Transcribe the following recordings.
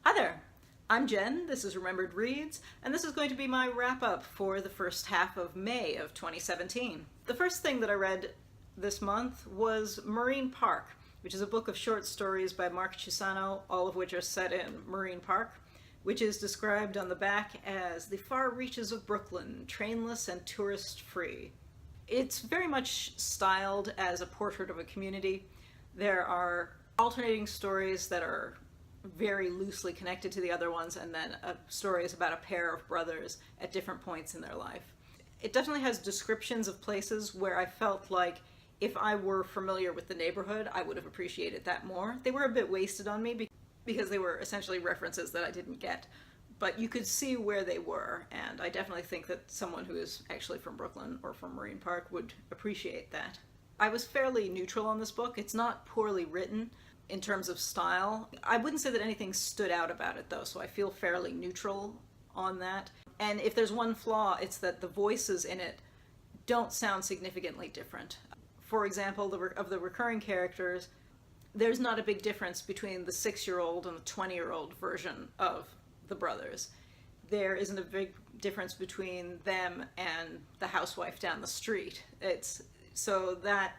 Hi there, I'm Jen, this is Remembered Reads, and this is going to be my wrap-up for the first half of May of 2017. The first thing that I read this month was Marine Park, which is a book of short stories by Mark Chiusano, all of which are set in Marine Park, which is described on the back as the far reaches of Brooklyn, trainless and tourist-free. It's very much styled as a portrait of a community. There are alternating stories that are very loosely connected to the other ones, and then stories about a pair of brothers at different points in their life. It definitely has descriptions of places where I felt like if I were familiar with the neighborhood, I would have appreciated that more. They were a bit wasted on me because they were essentially references that I didn't get, but you could see where they were, and I definitely think that someone who is actually from Brooklyn or from Marine Park would appreciate that. I was fairly neutral on this book. It's not poorly written in terms of style. I wouldn't say that anything stood out about it though, so I feel fairly neutral on that. And if there's one flaw, it's that the voices in it don't sound significantly different. For example, of the recurring characters, there's not a big difference between the 6-year-old and the 20-year-old version of the brothers. There isn't a big difference between them and the housewife down the street. So that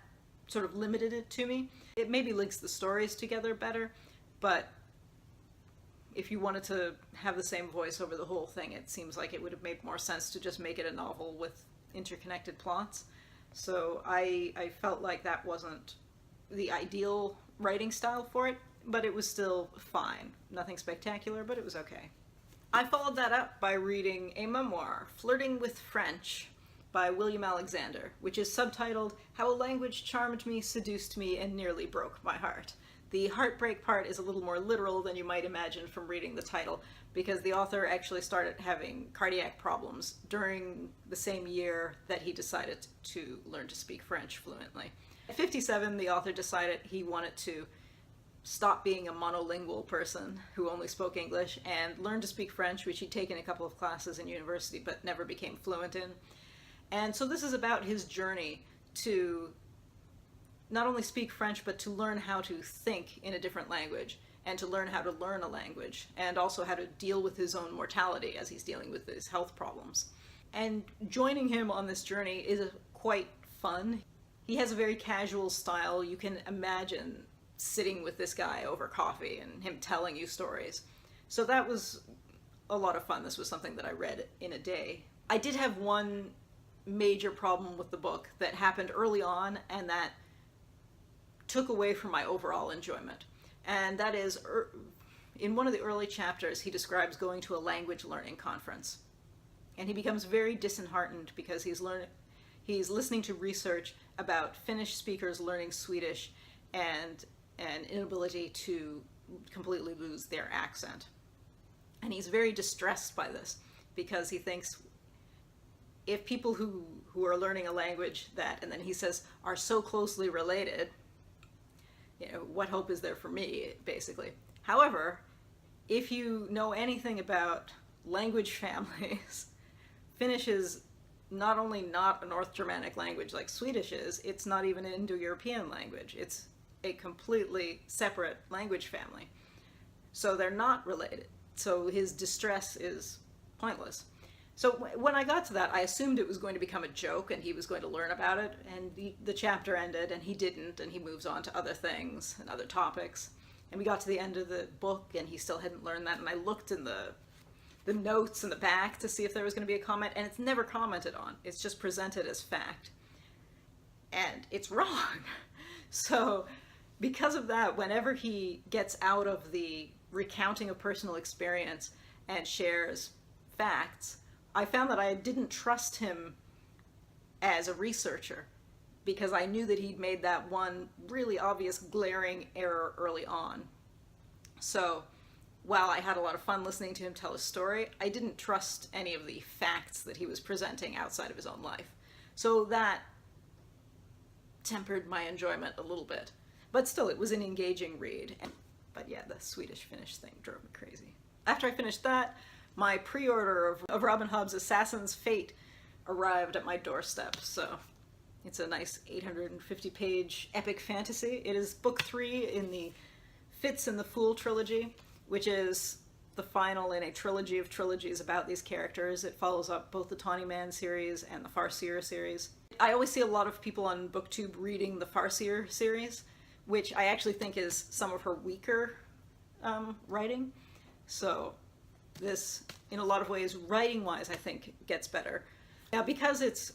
sort of limited it to me. It maybe links the stories together better, but if you wanted to have the same voice over the whole thing, it seems like it would have made more sense to just make it a novel with interconnected plots. So I felt like that wasn't the ideal writing style for it, but it was still fine. Nothing spectacular, but it was okay. I followed that up by reading a memoir, Flirting with French, by William Alexander, which is subtitled How a Language Charmed Me, Seduced Me, and Nearly Broke My Heart. The heartbreak part is a little more literal than you might imagine from reading the title, because the author actually started having cardiac problems during the same year that he decided to learn to speak French fluently. At 57, the author decided he wanted to stop being a monolingual person who only spoke English and learn to speak French, which he'd taken a couple of classes in university but never became fluent in. And so this is about his journey to not only speak French, but to learn how to think in a different language, and to learn how to learn a language, and also how to deal with his own mortality as he's dealing with his health problems. And joining him on this journey is quite fun. He has a very casual style. You can imagine sitting with this guy over coffee and him telling you stories. So that was a lot of fun. This was something that I read in a day. I did have one major problem with the book that happened early on and that took away from my overall enjoyment. And that is, in one of the early chapters, he describes going to a language learning conference. And he becomes very disheartened because he's listening to research about Finnish speakers learning Swedish and an inability to completely lose their accent. And he's very distressed by this because he thinks, if people who are learning a language that, and then he says, are so closely related, what hope is there for me, basically. However, if you know anything about language families, Finnish is not only not a North Germanic language like Swedish is, it's not even an Indo-European language. It's a completely separate language family. So they're not related. So his distress is pointless. So when I got to that, I assumed it was going to become a joke and he was going to learn about it, and the chapter ended and he didn't, and he moves on to other things and other topics. And we got to the end of the book and he still hadn't learned that, and I looked in the notes in the back to see if there was going to be a comment, and it's never commented on. It's just presented as fact. And it's wrong. So because of that, whenever he gets out of the recounting of personal experience and shares facts, I found that I didn't trust him as a researcher because I knew that he'd made that one really obvious glaring error early on. So while I had a lot of fun listening to him tell his story, I didn't trust any of the facts that he was presenting outside of his own life. So that tempered my enjoyment a little bit. But still, it was an engaging read. But yeah, the Swedish-Finnish thing drove me crazy. After I finished that, my pre-order of Robin Hobb's Assassin's Fate arrived at my doorstep, so it's a nice 850-page epic fantasy. It is book 3 in the Fitz and the Fool trilogy, which is the final in a trilogy of trilogies about these characters. It follows up both the Tawny Man series and the Farseer series. I always see a lot of people on BookTube reading the Farseer series, which I actually think is some of her weaker writing. So this, in a lot of ways, writing-wise, I think gets better. Now, because it's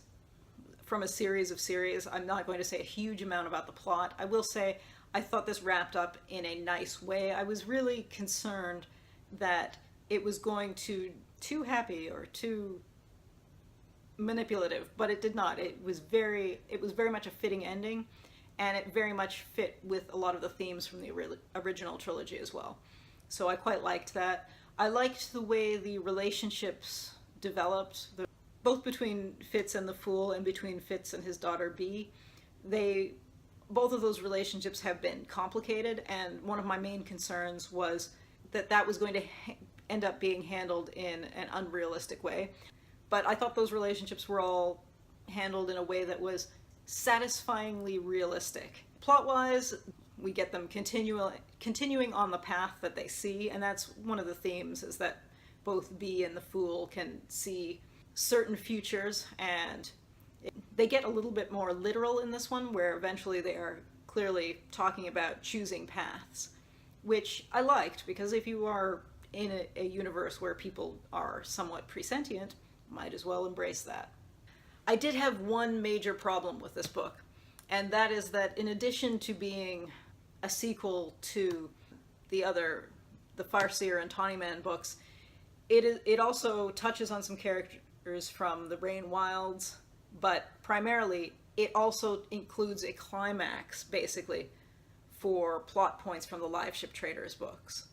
from a series of series, I'm not going to say a huge amount about the plot. I will say I thought this wrapped up in a nice way. I was really concerned that it was going too happy or too manipulative, but it did not. It was very much a fitting ending, and it very much fit with a lot of the themes from the original trilogy as well. So I quite liked that. I liked the way the relationships developed, both between Fitz and the Fool and between Fitz and his daughter Bee. Both of those relationships have been complicated, and one of my main concerns was that was going to end up being handled in an unrealistic way. But I thought those relationships were all handled in a way that was satisfyingly realistic. Plot-wise, we get them continuing on the path that they see, and that's one of the themes, is that both Bee and the Fool can see certain futures, and they get a little bit more literal in this one, where eventually they are clearly talking about choosing paths, which I liked, because if you are in a universe where people are somewhat presentient, might as well embrace that. I did have one major problem with this book, and that is that in addition to being a sequel to the Farseer and Tawny Man books, it also touches on some characters from the Rain Wilds, but primarily it also includes a climax, basically, for plot points from the Live Ship Traders books,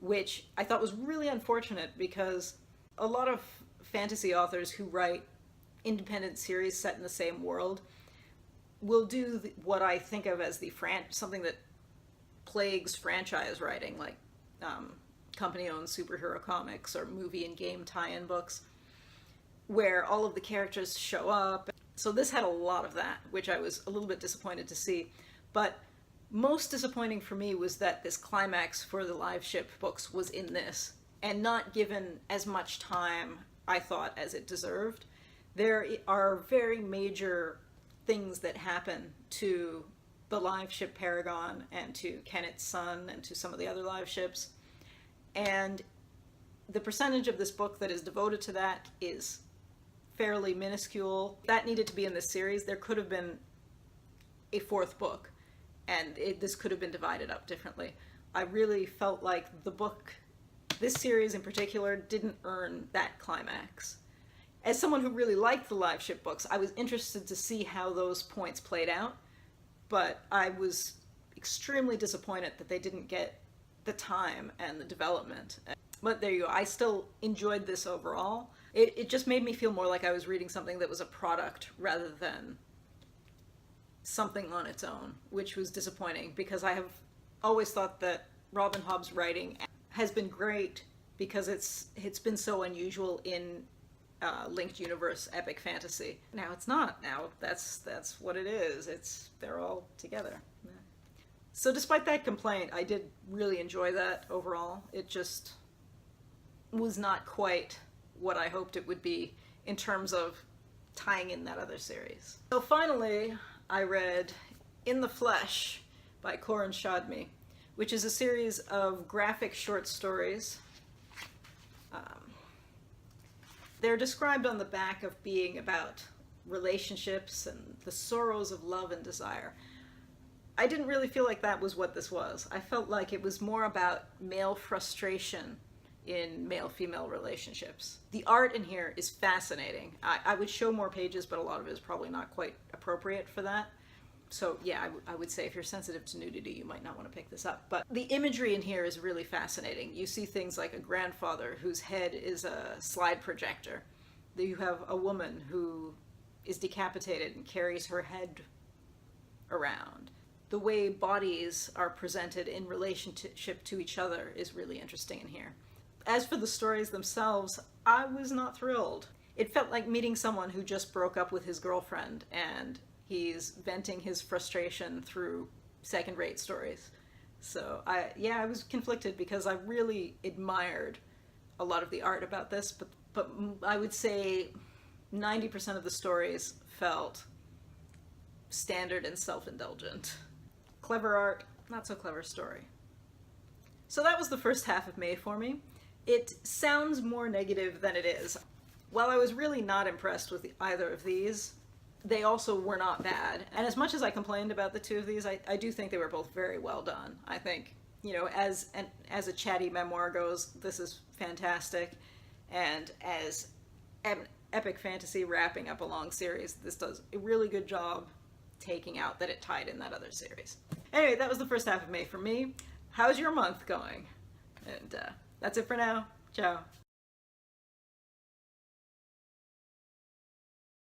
which I thought was really unfortunate, because a lot of fantasy authors who write independent series set in the same world will do what I think of as something that plagues franchise writing, like company-owned superhero comics or movie and game tie-in books, where all of the characters show up. So this had a lot of that, which I was a little bit disappointed to see. But most disappointing for me was that this climax for the Live Ship books was in this, and not given as much time, I thought, as it deserved. There are very major things that happen to the Live Ship Paragon and to Kennet's son and to some of the other live ships, and the percentage of this book that is devoted to that is fairly minuscule. That needed to be in this series. There could have been a fourth book, and this could have been divided up differently. I really felt like this series in particular, didn't earn that climax. As someone who really liked the Live Ship books, I was interested to see how those points played out, but I was extremely disappointed that they didn't get the time and the development. But there you go. I still enjoyed this overall. It just made me feel more like I was reading something that was a product rather than something on its own, which was disappointing, because I have always thought that Robin Hobb's writing has been great, because it's been so unusual in linked universe epic fantasy. Now it's not. Now that's what it is. They're all together. Yeah. So despite that complaint, I did really enjoy that overall. It just was not quite what I hoped it would be in terms of tying in that other series. So finally, I read In the Flesh by Koren Shadmi, which is a series of graphic short stories. They're described on the back of being about relationships and the sorrows of love and desire. I didn't really feel like that was what this was. I felt like it was more about male frustration in male-female relationships. The art in here is fascinating. I would show more pages, but a lot of it is probably not quite appropriate for that. So yeah, I would say if you're sensitive to nudity, you might not want to pick this up. But the imagery in here is really fascinating. You see things like a grandfather whose head is a slide projector. You have a woman who is decapitated and carries her head around. The way bodies are presented in relationship to each other is really interesting in here. As for the stories themselves, I was not thrilled. It felt like meeting someone who just broke up with his girlfriend and he's venting his frustration through second-rate stories. So I was conflicted because I really admired a lot of the art about this, but I would say 90% of the stories felt standard and self-indulgent. Clever art, not so clever story. So that was the first half of May for me. It sounds more negative than it is. While I was really not impressed with either of these, they also were not bad. And as much as I complained about the two of these, I do think they were both very well done. I think, you know, as a chatty memoir goes, this is fantastic. And as an epic fantasy wrapping up a long series, this does a really good job taking out that it tied in that other series. Anyway, that was the first half of May for me. How's your month going? And that's it for now. Ciao.